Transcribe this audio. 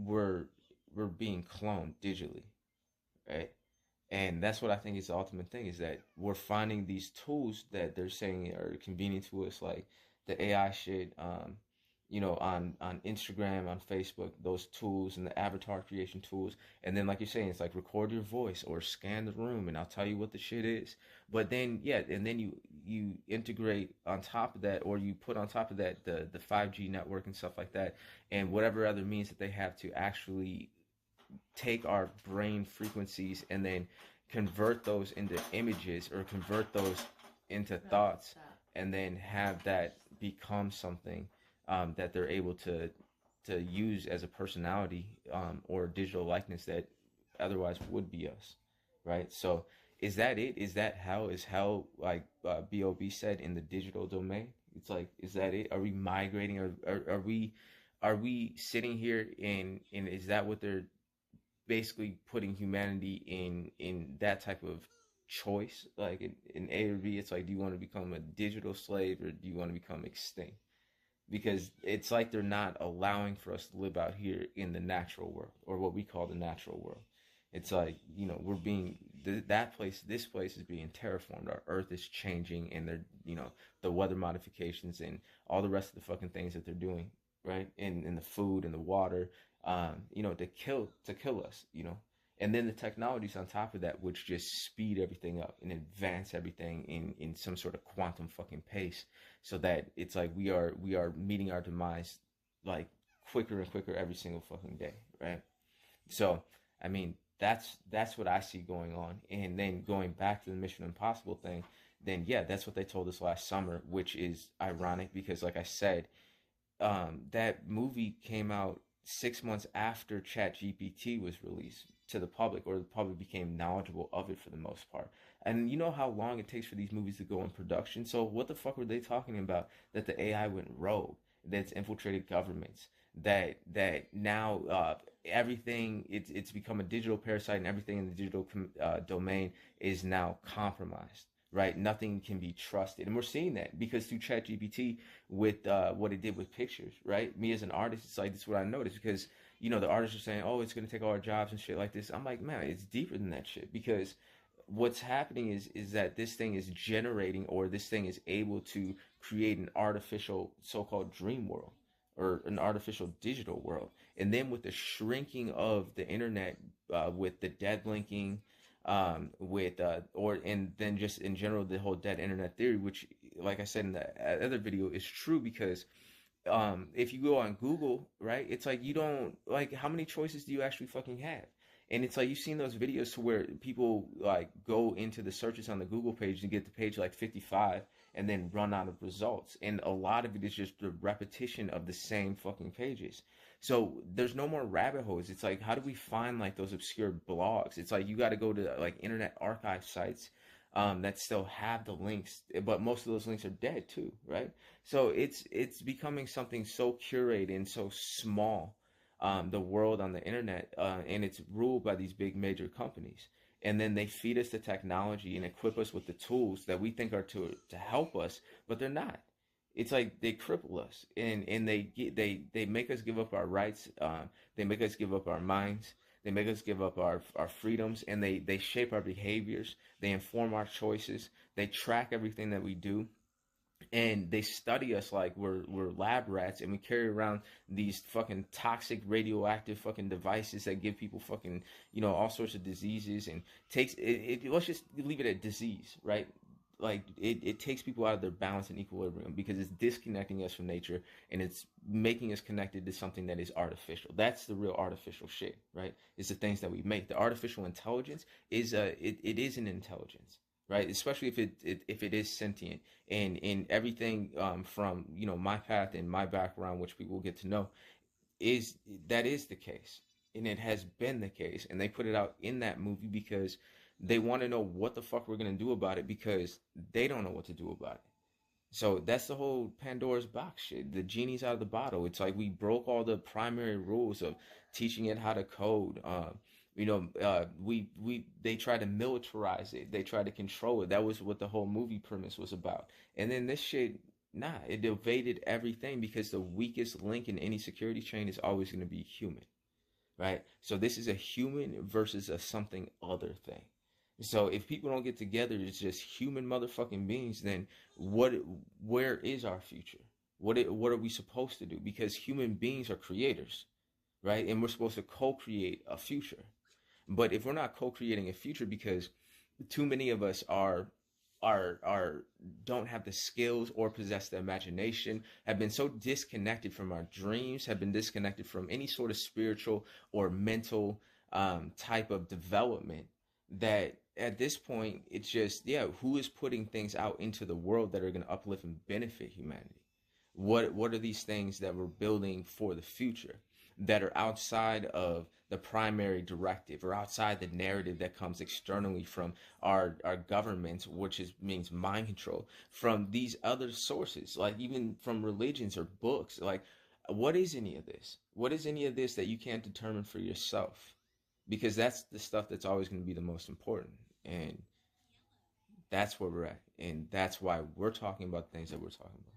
we're being cloned digitally, right? And that's what I think is the ultimate thing, is that we're finding these tools that they're saying are convenient to us, like the AI shit, on Instagram, on Facebook, those tools and the avatar creation tools. And then, like you're saying, it's like record your voice or scan the room, and I'll tell you what the shit is. But then, yeah, and then you integrate on top of that, or you put on top of that the 5G network and stuff like that, and whatever other means that they have to actually take our brain frequencies and then convert those into images, or convert those into thoughts, and then have that become something that they're able to use as a personality, or digital likeness that otherwise would be us, right? So is that it? Is that hell? Is hell, like Bob said, in the digital domain? It's like, is that it? Are we migrating? Are we sitting here and is that what they're basically putting humanity in that type of choice, like in A or B? It's like, do you want to become a digital slave, or do you want to become extinct? Because it's like they're not allowing for us to live out here in the natural world, or what we call the natural world. It's like, we're being this place is being terraformed. Our earth is changing, and they're, the weather modifications and all the rest of the fucking things that they're doing, right? In the food and the water, to kill us, and then the technologies on top of that, which just speed everything up and advance everything in some sort of quantum fucking pace, so that it's like we are meeting our demise like quicker and quicker every single fucking day, right? So, I mean, that's what I see going on. And then going back to the Mission Impossible thing, then yeah, that's what they told us last summer, which is ironic because, like I said, that movie came out 6 months after ChatGPT was released to the public, or the public became knowledgeable of it for the most part. And you know how long it takes for these movies to go in production. So what the fuck were they talking about? That the AI went rogue, that's infiltrated governments, that now everything, it's become a digital parasite, and everything in the digital domain is now compromised. Right, nothing can be trusted, and we're seeing that because through ChatGPT, with what it did with pictures. Right, me as an artist, it's like, this is what I noticed, because the artists are saying, oh, it's gonna take all our jobs and shit like this. I'm like, man, it's deeper than that shit, because what's happening is that this thing is generating, or this thing is able to create an artificial so-called dream world, or an artificial digital world. And then with the shrinking of the internet, with the dead linking, and then just in general, the whole dead internet theory, which, like I said in the other video, is true, because if you go on Google, right, it's like, you don't, like, how many choices do you actually fucking have? And it's like, you've seen those videos to where people like go into the searches on the Google page and get to page like 55 and then run out of results. And a lot of it is just the repetition of the same fucking pages. So there's no more rabbit holes. It's like, how do we find like those obscure blogs? It's like, you got to go to like internet archive sites that still have the links, but most of those links are dead too, right? So it's becoming something so curated and so small, the world on the internet, and it's ruled by these big major companies. And then they feed us the technology and equip us with the tools that we think are to help us, but they're not. It's like they cripple us, and they make us give up our rights. They make us give up our minds. They make us give up our freedoms, and they shape our behaviors. They inform our choices. They track everything that we do. And they study us like we're lab rats, and we carry around these fucking toxic radioactive fucking devices that give people fucking, all sorts of diseases, and let's just leave it at disease, right? Like it takes people out of their balance and equilibrium, because it's disconnecting us from nature, and it's making us connected to something that is artificial. That's the real artificial shit, right? It's the things that we make. The artificial intelligence is it is an intelligence, right? Especially if it is sentient, and in everything, from my path and my background, which we will get to know, is the case, and it has been the case. And they put it out in that movie because they want to know what the fuck we're gonna do about it, because they don't know what to do about it. So that's the whole Pandora's box shit. The genie's out of the bottle. It's like we broke all the primary rules of teaching it how to code. They tried to militarize it. They tried to control it. That was what the whole movie premise was about. And then this shit, it evaded everything, because the weakest link in any security chain is always going to be human. right? So this is a human versus a something other thing. So if people don't get together, it's just human motherfucking beings, then what where is our future? What are we supposed to do? Because human beings are creators, right? And we're supposed to co-create a future. But if we're not co-creating a future because too many of us are don't have the skills or possess the imagination, have been so disconnected from our dreams, have been disconnected from any sort of spiritual or mental type of development, that at this point it's just, yeah, who is putting things out into the world that are going to uplift and benefit humanity? What are these things that we're building for the future that are outside of the primary directive or outside the narrative that comes externally from our governments, which is means mind control, from these other sources, like even from religions or books? Like, what is any of this? What is any of this that you can't determine for yourself? Because that's the stuff that's always going to be the most important. And that's where we're at. And that's why we're talking about things that we're talking about.